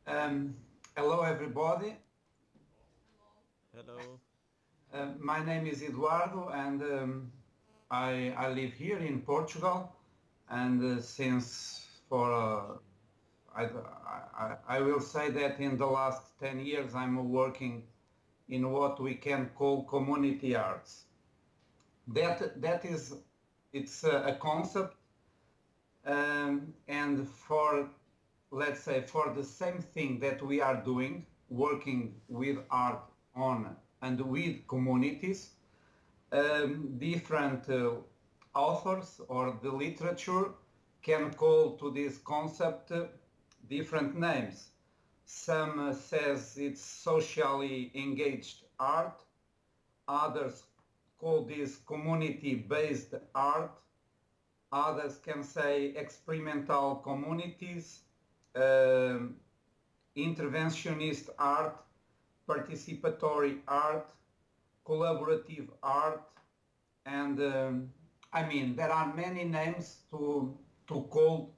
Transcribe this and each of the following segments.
Um, Hello, everybody. Hello. My name is Eduardo, and I live here in Portugal. And since for I will say that in the last 10 years I'm working in what we can call community arts. That is, it's a concept, and for, let's say, for the same thing that we are doing, working with art on and with communities, different authors or the literature can call to this concept different names. Some says it's socially engaged art, others call this community-based art, others can say experimental communities, um, interventionist art, participatory art, collaborative art, and I mean there are many names to call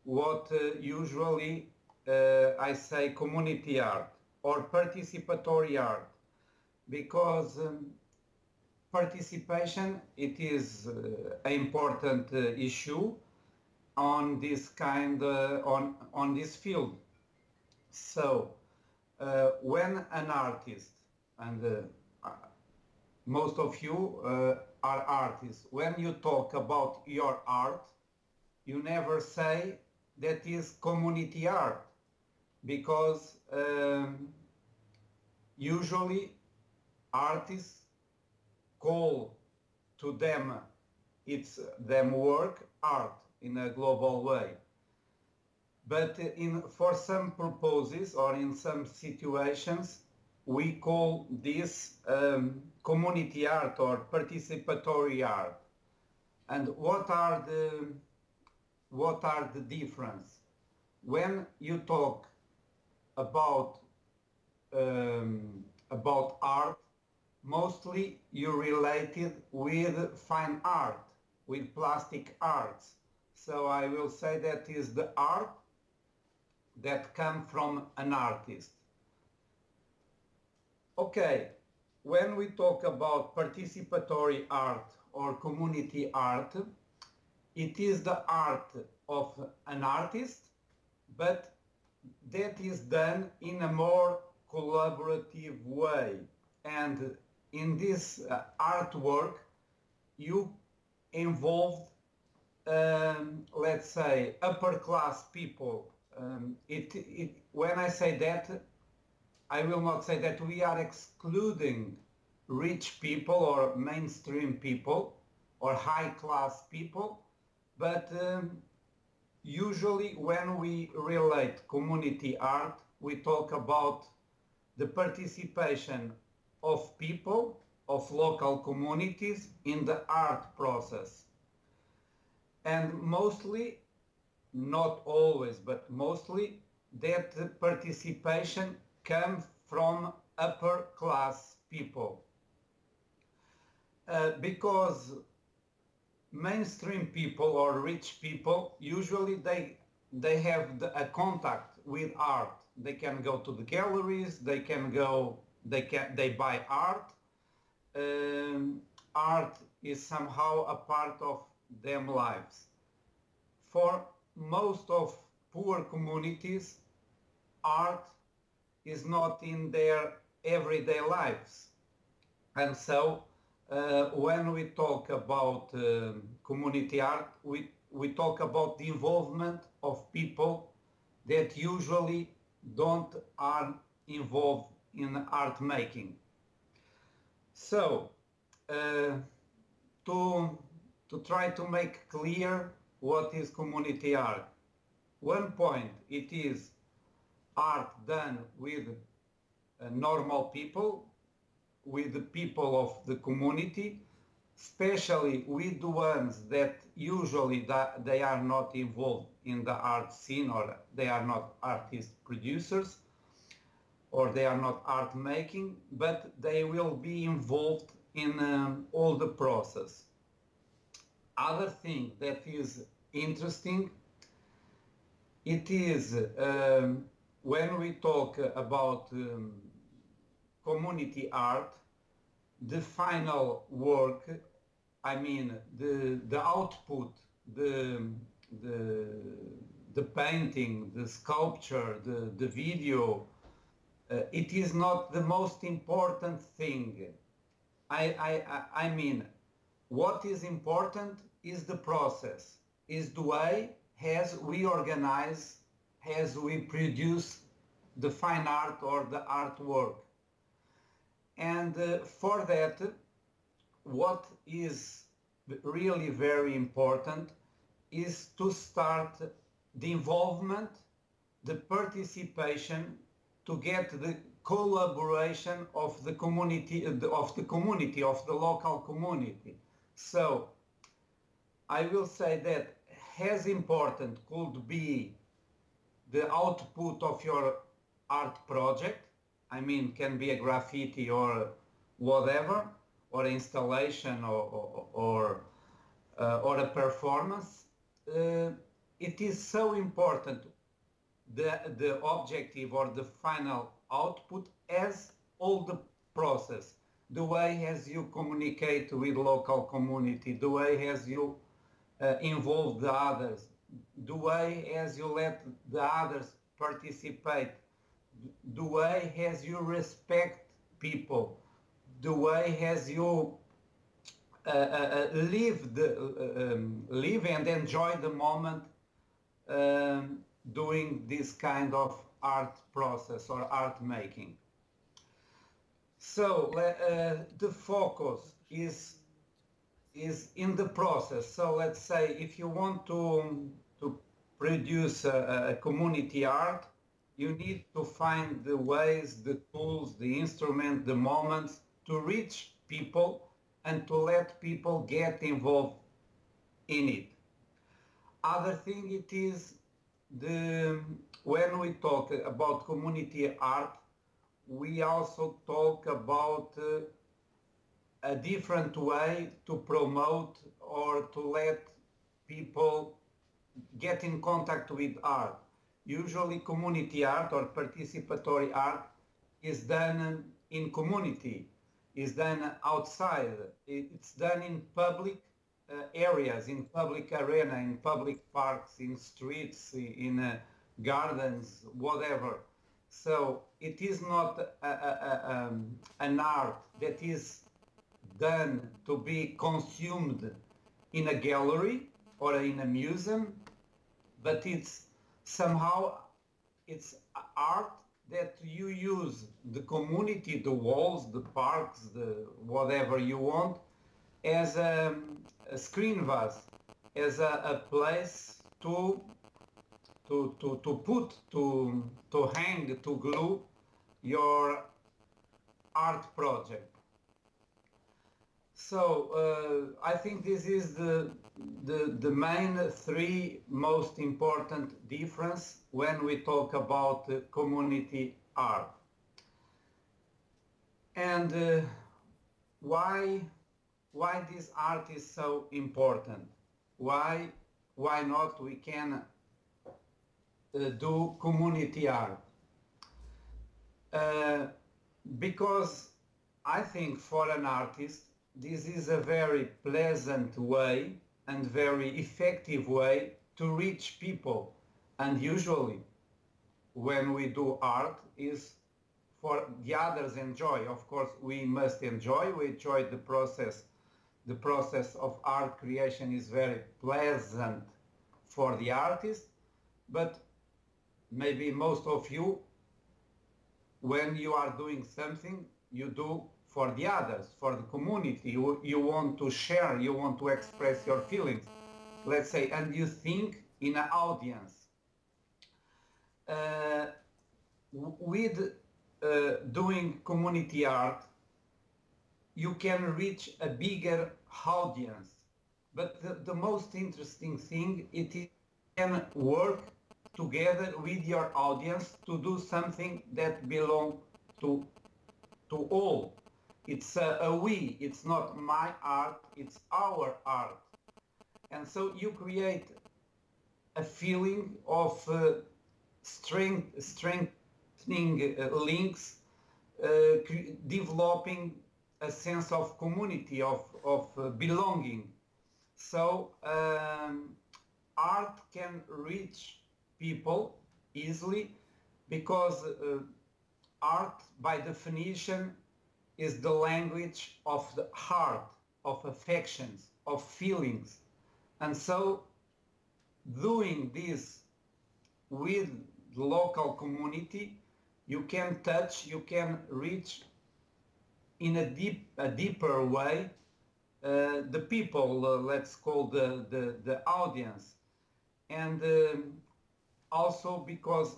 what usually I say community art or participatory art because participation it is an important issue on this kind on this field. So when an artist and most of you are artists. When you talk about your art, you never say that is community art because usually artists call to them it's them work art in a global way. But for some purposes or in some situations, we call this community art or participatory art. And what are the difference? When you talk about about art, mostly you relate it with fine art, with plastic arts. So I will say that is the art that come from an artist. Okay, when we talk about participatory art or community art, it is the art of an artist, but that is done in a more collaborative way. And in this artwork, you involved, let's say, upper class people. When I say that, I will not say that we are excluding rich people or mainstream people or high class people, but usually when we relate community art, we talk about the participation of people, of local communities in the art process. And mostly, not always, but mostly, that participation comes from upper class people. Because mainstream people or rich people, usually they have a contact with art. They can go to the galleries, they buy art. Art is somehow a part of their lives. For most of poor communities, art is not in their everyday lives. And so when we talk about community art, we talk about the involvement of people that usually don't are involved in art making. So uh, to, to try to make clear what is community art, one point it is art done with normal people, with the people of the community, especially with the ones that usually they are not involved in the art scene or they are not artist producers or they are not art making, but they will be involved in all the process. Other thing that is interesting, it is when we talk about community art, the final work, I mean the output, the the the painting, the sculpture, the video, it is not the most important thing. I mean, what is important is the process, is the way as we organize, as we produce the fine art or the artwork. And for that, what is really very important is to start the involvement, the participation, to get the collaboration of the community, of the local community. So I will say that as important could be the output of your art project. I mean, can be a graffiti or whatever, or installation or a performance. It is so important, the objective or the final output, as all the process, the way as you communicate with local community, the way as you involve the others, the way as you let the others participate, the way as you respect people, the way as you live and enjoy the moment doing this kind of art process or art making. So the focus is in the process. So let's say if you want to produce a community art, you need to find the ways, the tools, the instruments, the moments to reach people and to let people get involved in it. Other thing it is, when we talk about community art, we also talk about a different way to promote or to let people get in contact with art. Usually community art or participatory art is done in community, is done outside, it's done in public areas, in public arena, in public parks, in streets, in gardens, whatever. So it is not an art that is done to be consumed in a gallery or in a museum, but it's somehow it's art that you use the community, the walls, the parks, the whatever you want, as a screen vase, as a place to put, to hang, to glue your art project. So I think this is the main three most important difference when we talk about community art. And why this art is so important? Why not we can do community art? Because I think for an artist, this is a very pleasant way and very effective way to reach people. And usually when we do art is for the others enjoy. Of course, we must enjoy. We enjoy the process. The process of art creation is very pleasant for the artist, but maybe most of you, when you are doing something, you do for the others, for the community. You want to share, you want to express your feelings, let's say, and you think in an audience. With doing community art, you can reach a bigger audience. But the most interesting thing, it can work together with your audience to do something that belongs to all. It's a we, it's not my art, it's our art. And so you create a feeling of strengthening links, developing a sense of community, of belonging. So art can reach people easily because art, by definition, is the language of the heart, of affections, of feelings. And so doing this with the local community, you can touch, you can reach in a deeper way the people, let's call the audience. And also because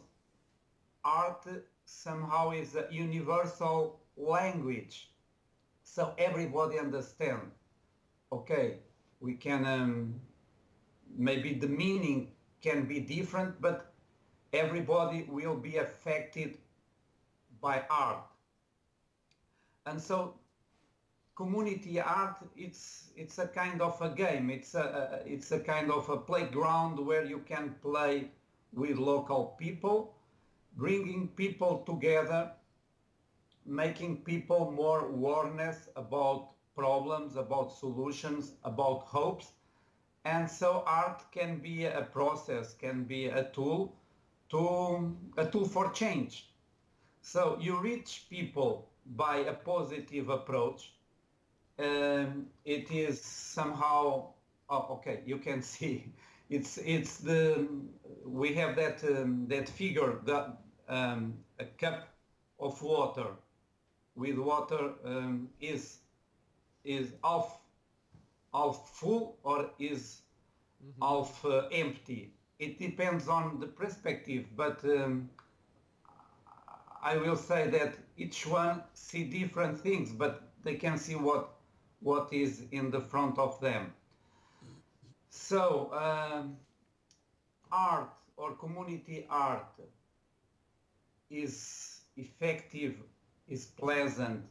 art somehow is a universal language, so everybody understands. Okay, we can, maybe the meaning can be different, but everybody will be affected by art. And so community art, it's a kind of a game, it's a kind of a playground where you can play with local people, bringing people together, making people more awareness about problems, about solutions, about hopes. And so art can be a process, can be a tool for change. So you reach people by a positive approach. It is somehow, okay, you can see, it's the, we have that figure, that a cup of water with water is half full or is half empty. It depends on the perspective, but I will say that each one see different things, but they can see what is in the front of them. So art or community art is effective, is pleasant,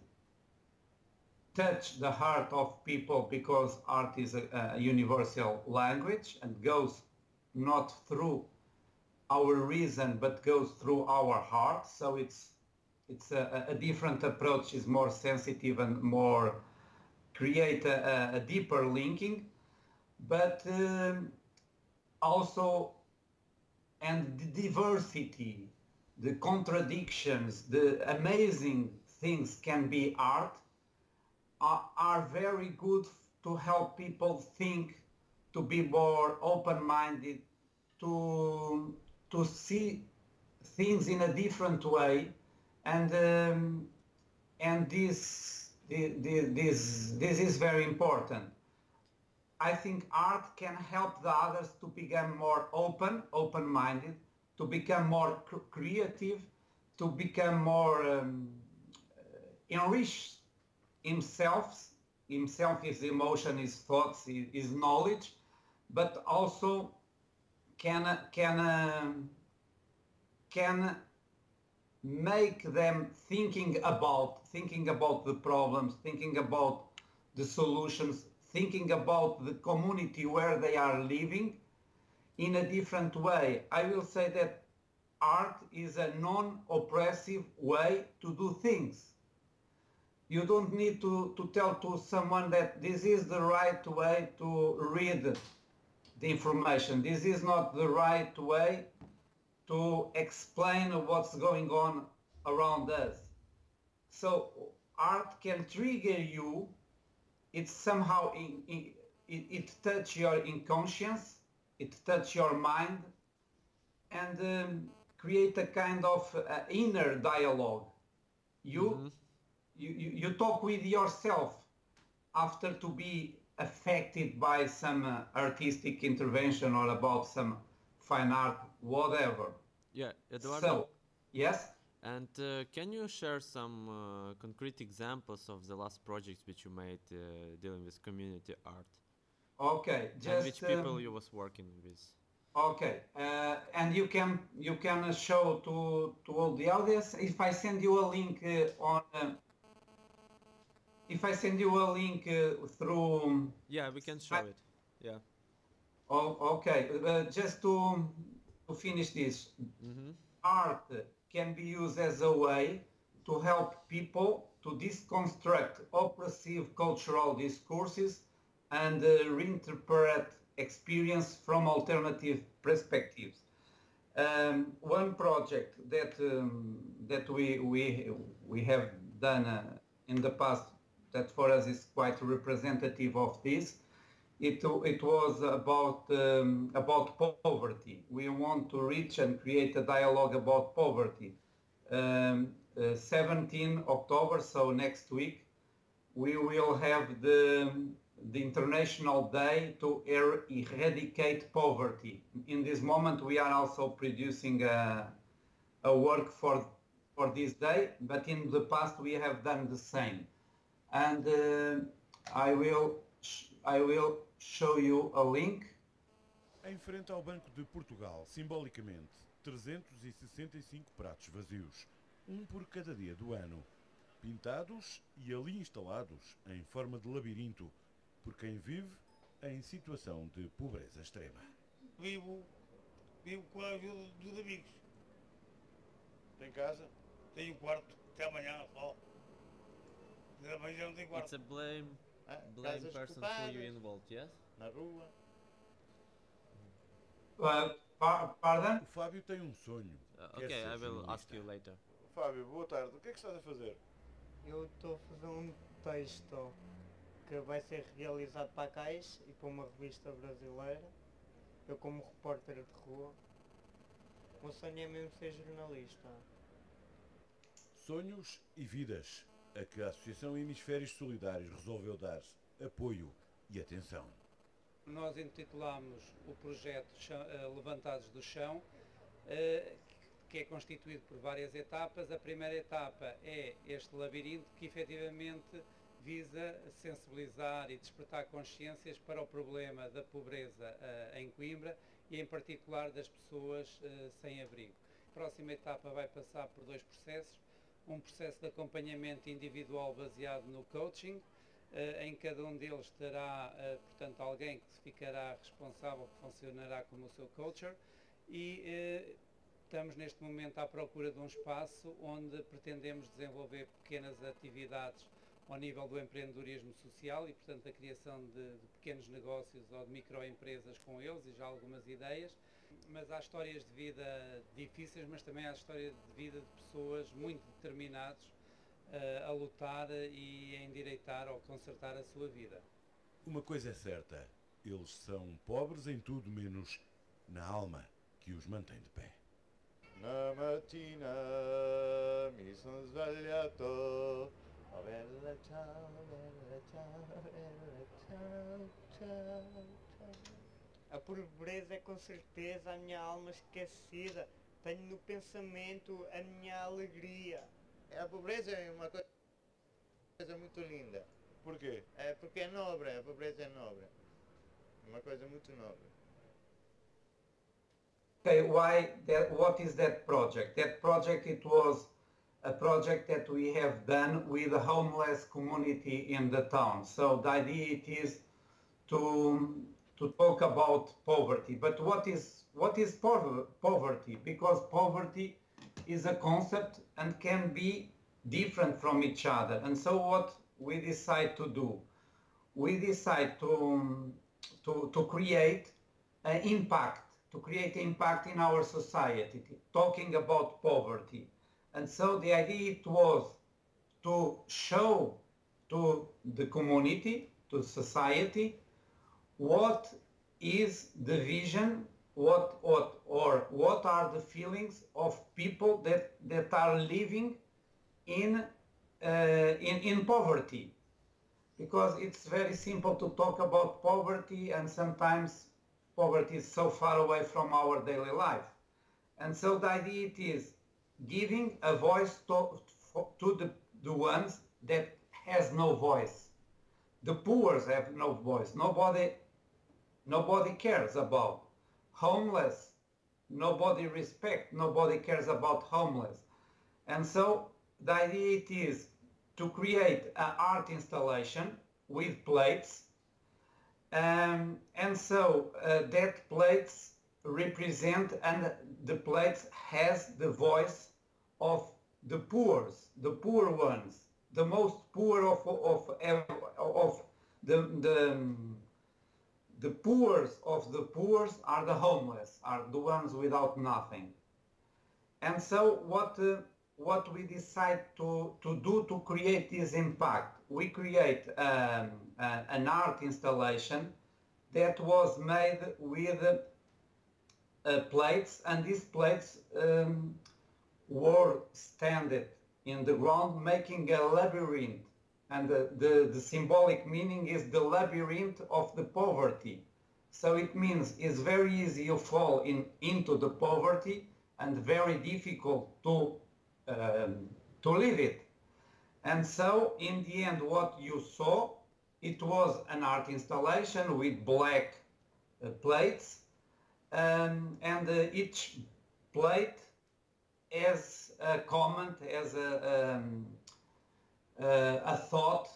touch the heart of people because art is a universal language and goes not through our reason but goes through our heart. So it's a different approach, is more sensitive and more create a deeper linking, but also, and the diversity, the contradictions, the amazing things can be art, are very good to help people think, to be more open-minded, to see things in a different way, and this is very important. I think art can help the others to become more open-minded, to become more creative, to become more enriched himself, his emotion, his thoughts, his knowledge, but also can make them thinking about the problems, thinking about the solutions, thinking about the community where they are living in a different way. I will say that art is a non-oppressive way to do things. You don't need to tell to someone that this is the right way to read the information. This is not the right way to explain what's going on around us. So art can trigger you. It's somehow, it touches your inconscious, it touches your mind, and create a kind of inner dialogue. You talk with yourself after to be affected by some artistic intervention or about some fine art, whatever. Yeah, Eduardo. So, yes? And can you share some concrete examples of the last projects which you made dealing with community art? Okay, just and which people you was working with? Okay, and you can show to all the audience if I send you a link on. If I send you a link through. Yeah, we can show it. Yeah. Oh, okay. Just to finish this. art can be used as a way to help people to deconstruct oppressive cultural discourses and reinterpret experience from alternative perspectives. One project that we have done in the past that for us is quite representative of this. It was about poverty. We want to reach and create a dialogue about poverty. 17 October, so next week, we will have the International Day to eradicate poverty. In this moment, we are also producing a work for this day, but in the past we have done the same. And I will show you a link. Em frente ao Banco de Portugal, simbolicamente, 365 pratos vazios, um por cada dia do ano, pintados e ali instalados em forma de labirinto, por quem vive em situação de pobreza extrema. Vivo com a ajuda dos amigos. Tem casa? Tenho quarto, até amanhã só. Até amanhã não tenho quarto. It's a blame person who you involved, yes? Na rua. Pardon? O Fábio tem um sonho. Okay, I will ask you later. Fábio, boa tarde. O que é que estás a fazer? Eu estou a fazer um texto que vai ser realizado para a Caixa e para uma revista brasileira. Eu como repórter de rua. O meu sonho é mesmo ser jornalista. Sonhos e vidas, a que a Associação Hemisférios Solidários resolveu dar apoio e atenção. Nós intitulamos o projeto Levantados do Chão, que é constituído por várias etapas. A primeira etapa é este labirinto que efetivamente visa sensibilizar e despertar consciências para o problema da pobreza em Coimbra e em particular das pessoas sem abrigo. A próxima etapa vai passar por dois processos. Um processo de acompanhamento individual baseado no coaching, em cada um deles terá, portanto, alguém que ficará responsável, que funcionará como o seu coacher, e estamos neste momento à procura de um espaço onde pretendemos desenvolver pequenas atividades ao nível do empreendedorismo social e, portanto, a criação de pequenos negócios ou de microempresas com eles, e já algumas ideias. Mas há histórias de vida difíceis, mas também há histórias de vida de pessoas muito determinadas a lutar e a endireitar ou consertar a sua vida. Uma coisa é certa, eles são pobres em tudo menos na alma que os mantém de pé. Na matina mi son svegliato. Oh, bella ciao, bella ciao, bella ciao, ciao, ciao. A pobreza é com certeza a minha alma esquecida. Tenho no pensamento a minha alegria. A pobreza é uma coisa muito linda. Porquê? É porque é nobre, a pobreza é nobre. É uma coisa muito nobre. Okay, what is that project? That project, it was a project that we have done with the homeless community in the town. So the idea it is to talk about poverty. But what is poverty? Because poverty is a concept and can be different from each other. And so what we decide to do, we decide to create an impact, in our society, talking about poverty. And so the idea it was to show to the community, to society, what is the vision, what are the feelings of people that are living in poverty, because it's very simple to talk about poverty, and sometimes poverty is so far away from our daily life. And so the idea it is giving a voice to the ones that has no voice. The poor have no voice. Nobody cares about homeless. Nobody respect. Nobody cares about homeless. And so the idea it is to create an art installation with plates, and so that plates represent, and the plates has the voice of the poor ones, the most poor of the poor of the poor are the homeless, are the ones without nothing. And so what we decide to do to create this impact, we create an art installation that was made with plates, and these plates were standing in the ground making a labyrinth. And the symbolic meaning is the labyrinth of the poverty. So it means it's very easy to fall into the poverty and very difficult to leave it. And so in the end, what you saw, it was an art installation with black plates, and each plate has a comment, has a thought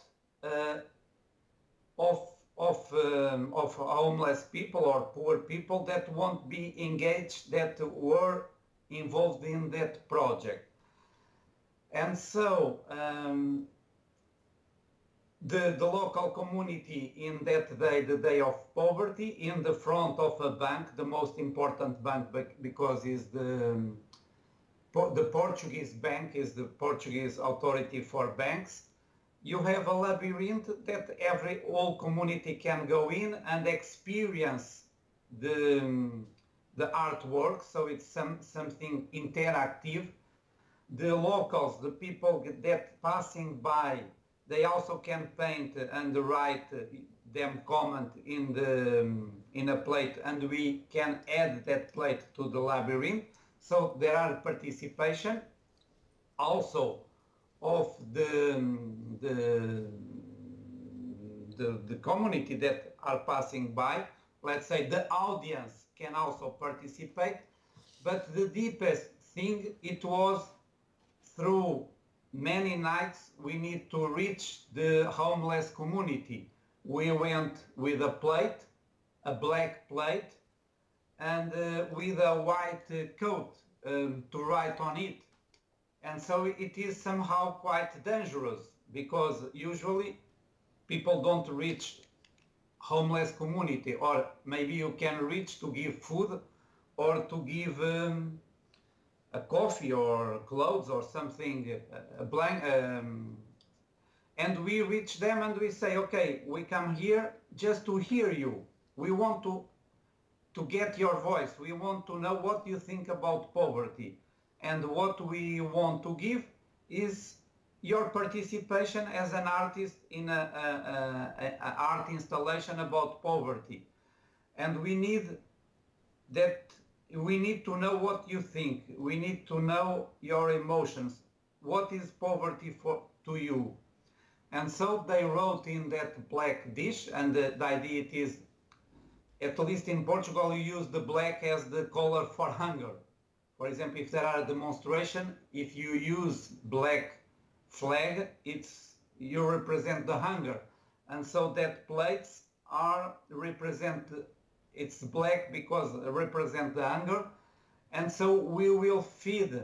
of homeless people or poor people that won't be engaged, that were involved in that project. And so the local community in that day, the day of poverty, in the front of a bank, the most important bank because is the Portuguese bank, is the Portuguese authority for banks. You have a labyrinth that every whole community can go in and experience the artwork, so it's something interactive. The locals, the people that passing by, they also can paint and write them comment in a plate, and we can add that plate to the labyrinth. So there are participation also of the community that are passing by. Let's say the audience can also participate, but the deepest thing, it was through many nights we need to reach the homeless community. We went with a plate, a black plate, and with a white coat to write on it. And so it is somehow quite dangerous, because usually people don't reach homeless community, or maybe you can reach to give food or to give a coffee or clothes or something, a blanket, and we reach them and we say, okay, we come here just to hear you. We want to get your voice. We want to know what you think about poverty. And what we want to give is your participation as an artist in an art installation about poverty. And we need to know what you think. We need to know your emotions. What is poverty to you? And so they wrote in that black dish, and the idea is, at least in Portugal, you use the black as the color for hunger. For example, if there are a demonstration, if you use black flag, you represent the hunger. And so that plates it's black because represent the hunger. And so we will feed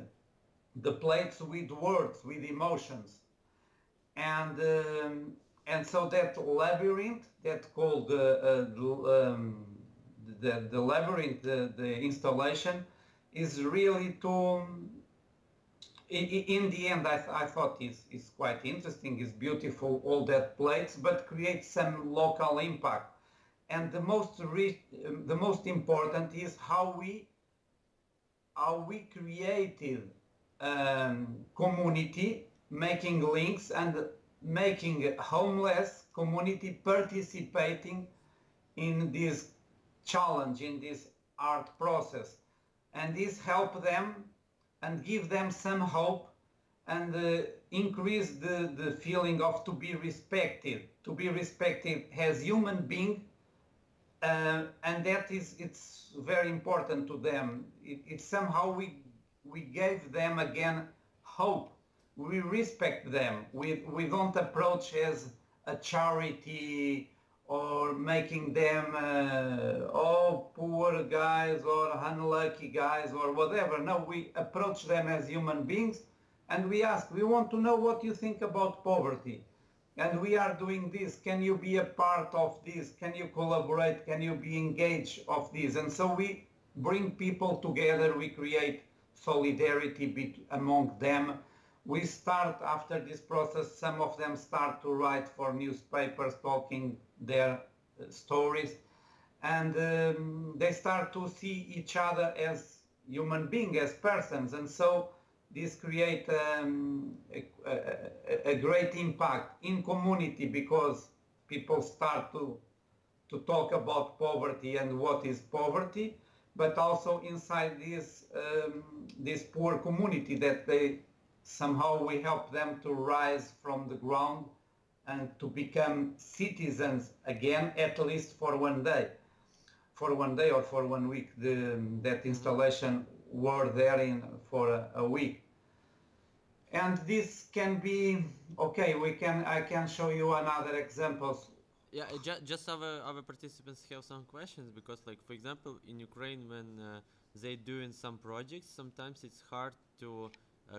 the plates with words, with emotions. And so that labyrinth, that called the labyrinth, the installation, is really to, in the end, I thought is quite interesting, is beautiful, all that plates, but create some local impact. And the most important is how we created community, making links and making a homeless community participating in this challenge, in this art process. And this help them and give them some hope, and increase the feeling of to be respected as human being, and that it's very important to them. It's somehow we gave them again hope. We respect them. We don't approach as a charity or making them, oh, poor guys or unlucky guys or whatever. No, we approach them as human beings and we ask, we want to know what you think about poverty. And we are doing this. Can you be a part of this? Can you collaborate? Can you be engaged of this? And so we bring people together. We create solidarity among them. We start, after this process, some of them start to write for newspapers talking their stories. And they start to see each other as human beings, as persons. And so this creates a great impact in community, because people start to talk about poverty and what is poverty, but also inside this poor community that somehow we help them to rise from the ground and to become citizens again, at least for one day. For one day or for 1 week. That installation were there for a week. And this can be, okay, I can show you another examples. Yeah, just our participants have some questions, because, like, for example, in Ukraine, when they doing some projects, sometimes it's hard to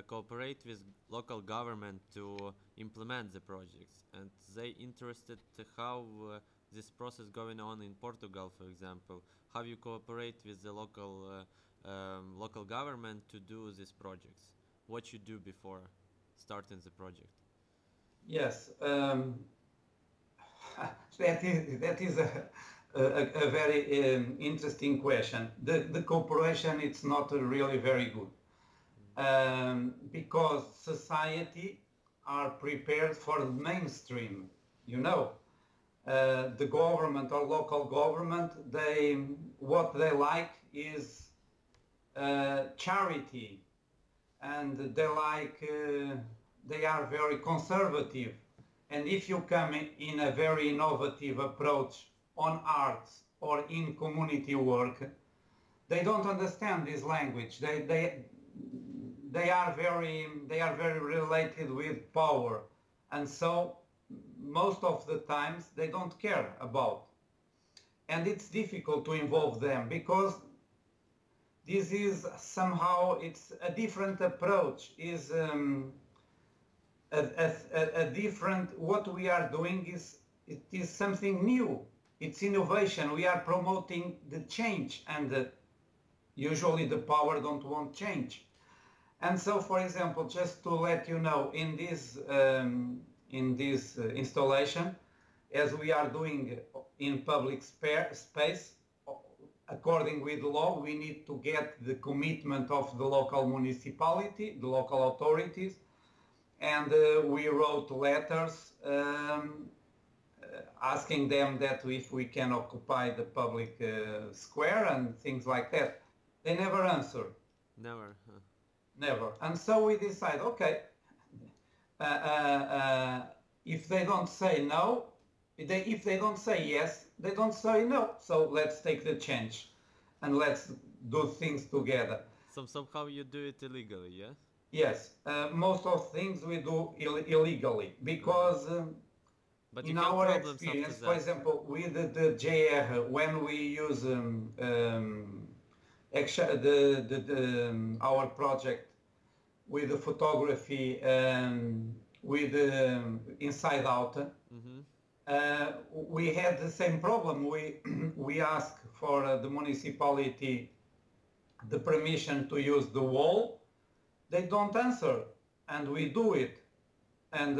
cooperate with local government to implement the projects, and they interested how this process going on in Portugal, for example, how you cooperate with the local government to do these projects, what you do before starting the project. Yes, that is a very interesting question. The cooperation, it's not really very good, because society are prepared for the mainstream, you know. The government or local government, what they like is charity, and they are very conservative. And if you come in a very innovative approach on arts or in community work, they don't understand this language. They are very related with power, and so most of the times they don't care about. And it's difficult to involve them, because this is somehow, it's a different approach, is a different, what we are doing it is something new. It's innovation. We are promoting the change, and usually the power don't want change. And so, for example, just to let you know, in this installation, as we are doing in public space, according with law, we need to get the commitment of the local municipality, the local authorities, and we wrote letters asking them that if we can occupy the public square and things like that. They never answer. Never. Huh. Never. And so we decide, okay, if they don't say no, if they don't say yes, they don't say no. So let's take the chance and let's do things together. Somehow you do it illegally, yeah? Yes. Most of things we do illegally, because but in our experience, for example, with the JR, when we use our project with the photography with Inside Out, we had the same problem. We asked for the municipality the permission to use the wall. They don't answer, and we do it. And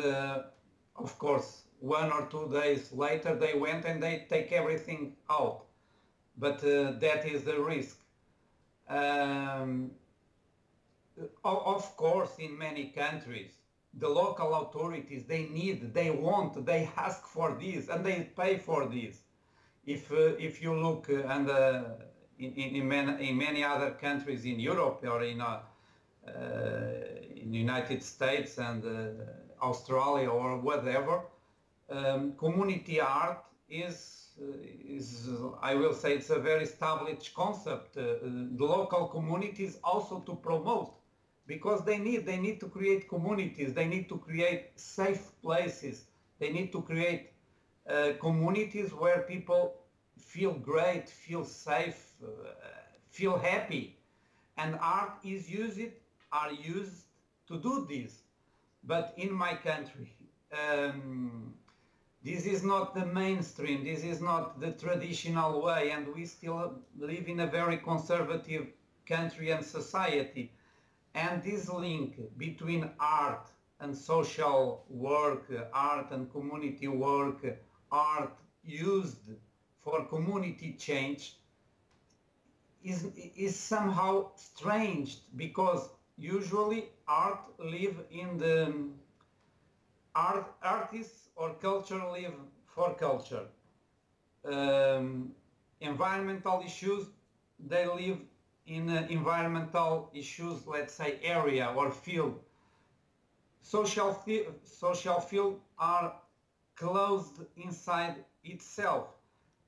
of course, 1 or 2 days later, they went and they take everything out. But that is the risk. Of course, in many countries, the local authorities, they want, they ask for this, and they pay for this. If you look and in many other countries in Europe or in the United States and Australia or whatever, community art is, I will say, it's a very established concept. The local communities also to promote, because they need to create communities, they need to create safe places, they need to create communities where people feel great, feel safe, feel happy, and art is are used to do this. But in my country, this is not the mainstream, this is not the traditional way, and we still live in a very conservative country and society. And this link between art and social work, art and community work, art used for community change is somehow strange, because usually art live in the artists or culture live for culture. Environmental issues, they live in environmental issues, let's say, area or field. Social field are closed inside itself,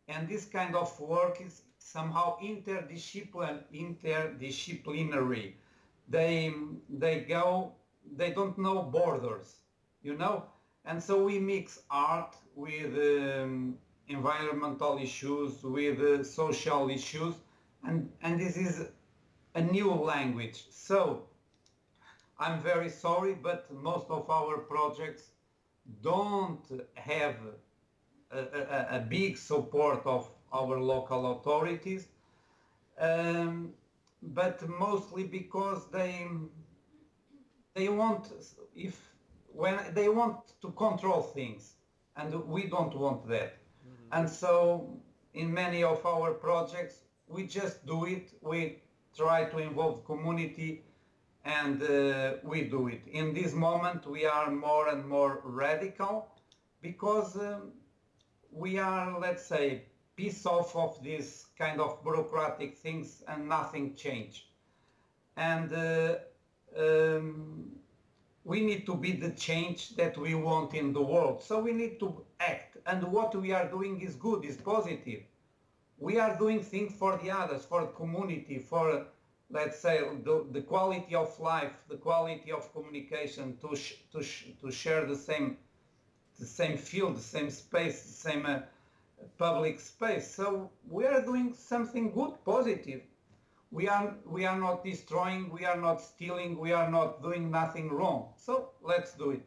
and this kind of work is somehow interdisciplinary. They don't know borders, you know, and so we mix art with environmental issues, with social issues, and this is a new language. So I'm very sorry, but most of our projects don't have a big support of our local authorities, but mostly because they want, when they want to control things, and we don't want that. And so in many of our projects we just do it, we try to involve community, and we do it. In this moment we are more and more radical, because we are, let's say, piece off of this kind of bureaucratic things and nothing changed. And we need to be the change that we want in the world. So we need to act, and what we are doing is good, is positive. We are doing things for the others, for the community, for, let's say, the quality of life, the quality of communication, to share the same field, the same space, the same public space. So we are doing something good, positive. We are not destroying, we are not stealing, we are not doing nothing wrong. So let's do it.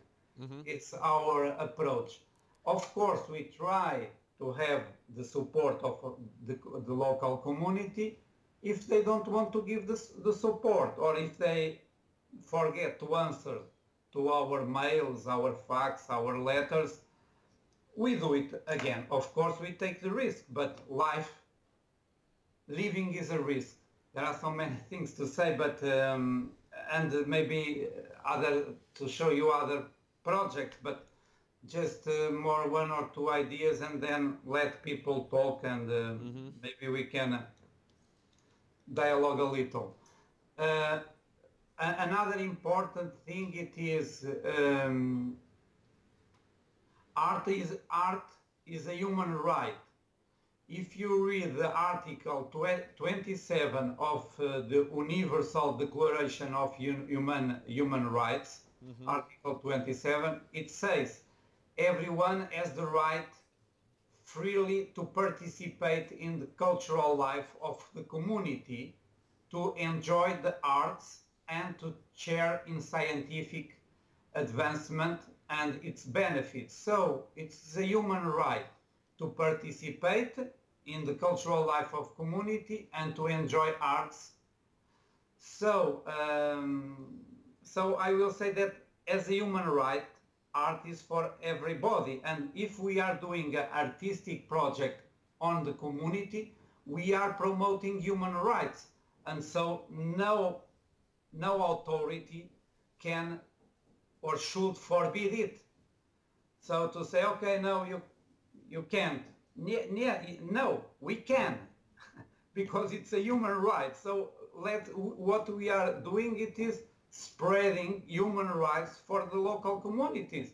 It's our approach. Of course, we try to have the support of the local community. If they don't want to give the support, or if they forget to answer to our mails, our fax, our letters, we do it again. Of course, we take the risk, but living is a risk. There are so many things to say, but and maybe to show you other projects, but just more one or two ideas, and then let people talk, and maybe we can dialogue a little. Another important thing, it is art is a human right. If you read the article 27 of the Universal Declaration of Human Rights, Article 27, it says everyone has the right freely to participate in the cultural life of the community, to enjoy the arts, and to share in scientific advancement and its benefits. So it's a human right to participate in the cultural life of community and to enjoy arts. So, so I will say that as a human right, art is for everybody. And if we are doing an artistic project on the community, we are promoting human rights. And so no authority can or should forbid it. So to say, okay, no, you can't. No, we can, because it's a human right. So what we are doing, it is spreading human rights for the local communities,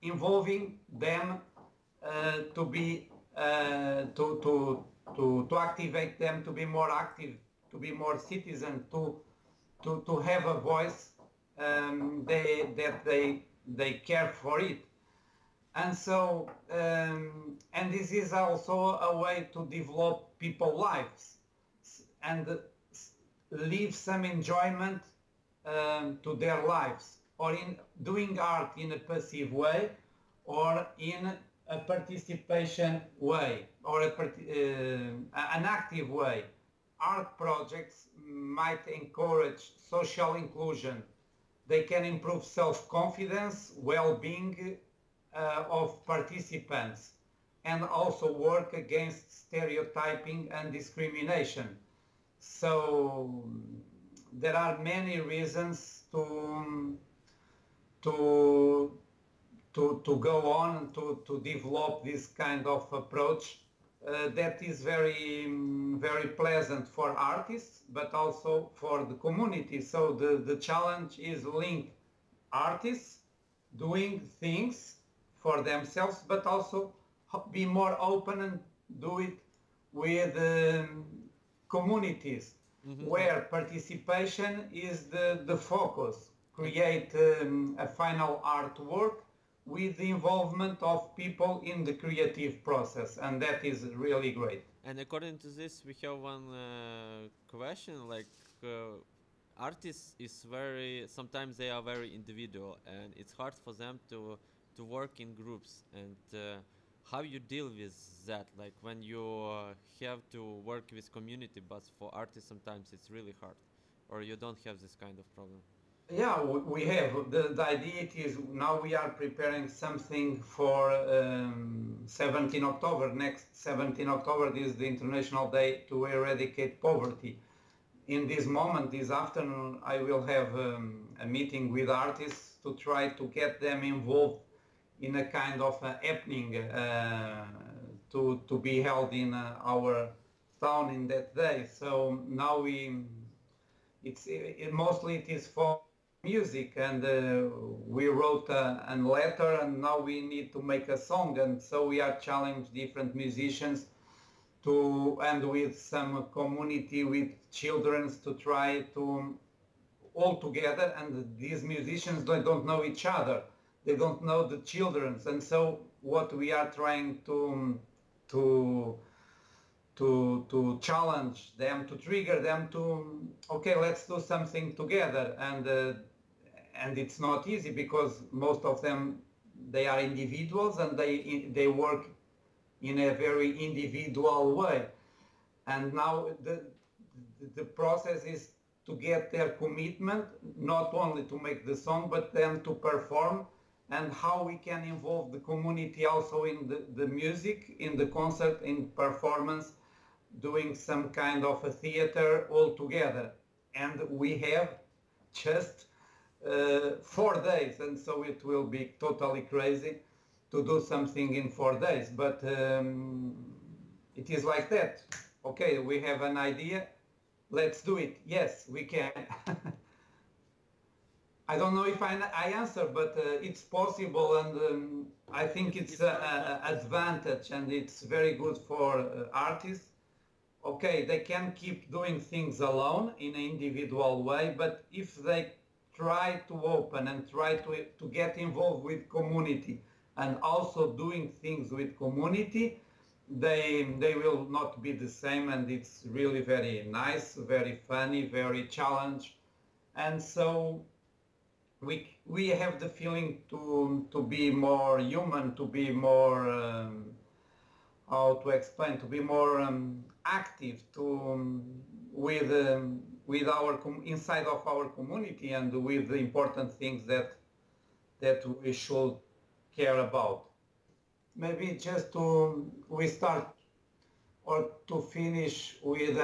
involving them to be to activate them, to be more active, to be more citizen, to have a voice, that they care for it. And so, and this is also a way to develop people's lives and leave some enjoyment to their lives, or in doing art in a passive way or in a participation way or an active way. Art projects might encourage social inclusion. They can improve self-confidence, well-being of participants, and also work against stereotyping and discrimination. So there are many reasons to to go on to develop this kind of approach that is very pleasant for artists, but also for the community. So the challenge is link artists doing things for themselves, but also be more open and do it with communities where participation is the focus. Create a final artwork with the involvement of people in the creative process, and that is really great. And according to this, we have one question. Like, artists is very sometimes they are very individual, and it's hard for them to work in groups. And how you deal with that? Like when you have to work with community, but for artists sometimes it's really hard, or you don't have this kind of problem. Yeah, we have. The idea is now we are preparing something for 17 October. Next 17 October is the International Day to Eradicate Poverty. In this moment, this afternoon, I will have a meeting with artists to try to get them involved in a kind of happening to be held in our town in that day. So now mostly it is for music, and we wrote a letter, and now we need to make a song, and so we are challenged different musicians to, and with some community with children, to try to all together, and these musicians they don't know each other, they don't know the children, and so what we are trying to challenge them, to trigger them to, okay, let's do something together. And it's not easy because most of them, they are individuals and they work in a very individual way. And now the process is to get their commitment, not only to make the song, but then to perform, and how we can involve the community also in the music, in the concert, in performance, doing some kind of a theater all together. And we have just 4 days, and so it will be totally crazy to do something in 4 days, but it is like that. Okay, we have an idea, let's do it. Yes, we can. I don't know if I answer, but it's possible, and I think it's an advantage, and it's very good for artists. Okay, they can keep doing things alone in an individual way, but if they try to open and try to get involved with community and also doing things with community, they will not be the same, and it's really very nice, very funny, very challenge. And so we have the feeling to be more human, to be more how to explain, to be more active, to with our inside of our community, and with the important things that we should care about. Maybe just we start or to finish with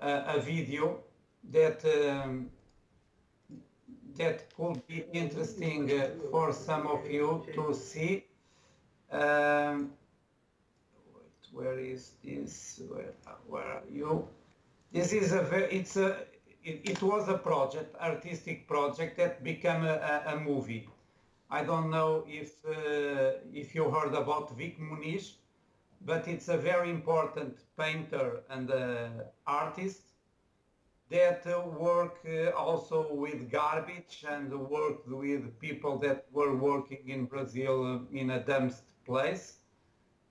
a video that that could be interesting for some of you to see. Where is this? Where are you? This is it was a project, artistic project that became a movie. I don't know if you heard about Vic Muniz, but it's a very important painter and artist. that work also with garbage and worked with people that were working in Brazil in a dumped place.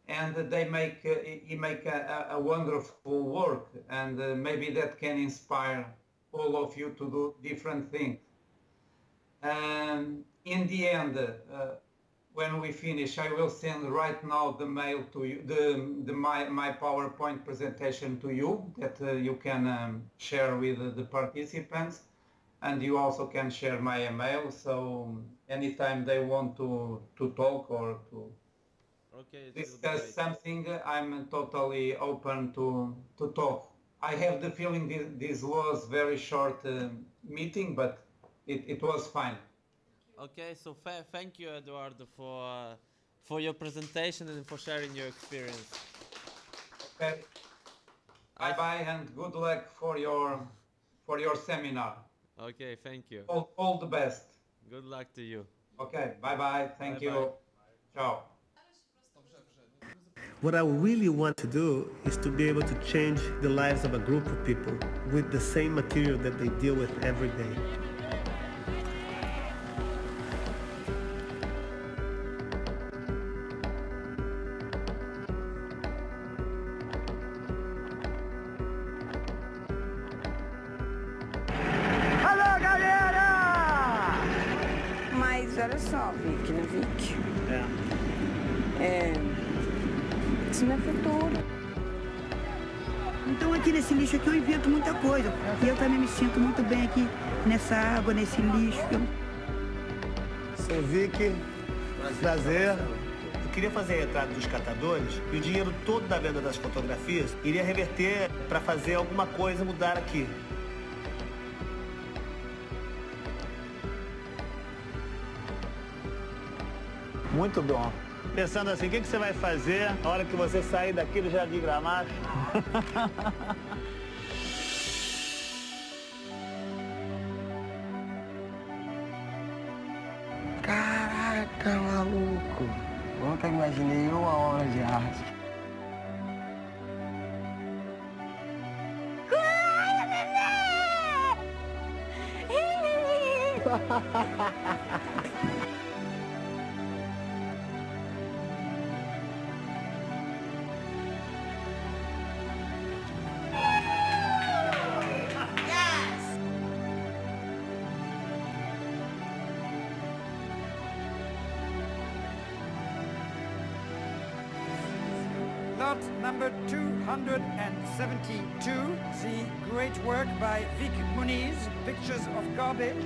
And he make a wonderful work, and maybe that can inspire all of you to do different things. In the end, when we finish, I will send right now the mail to you, my PowerPoint presentation to you that you can share with the participants, and you also can share my email. So anytime they want to talk or to discuss something, I'm totally open to talk. I have the feeling this was very short meeting, but it was fine. Okay, so thank you, Eduardo, for your presentation and for sharing your experience. Okay. Bye and good luck for your seminar. Okay, thank you. All the best. Good luck to you. Okay, bye. Thank you. Ciao. What I really want to do is to be able to change the lives of a group of people with the same material that they deal with every day. Alô, galera! Mas olha só, Vic, né, Vic? Isso não é futuro. Então aqui nesse lixo aqui eu invento muita coisa. E eu também me sinto muito bem aqui nessa água, nesse lixo. Sou Vic, prazer. Eu queria fazer a retrato dos catadores e o dinheiro todo da venda das fotografias iria reverter para fazer alguma coisa mudar aqui. Muito bom. Pensando assim, o que você vai fazer na hora que você sair daqui do Jardim Gramacho? Caraca, maluco. Nunca imaginei uma obra de arte. Lot number 272, the great work by Vic Muniz, Pictures of Garbage.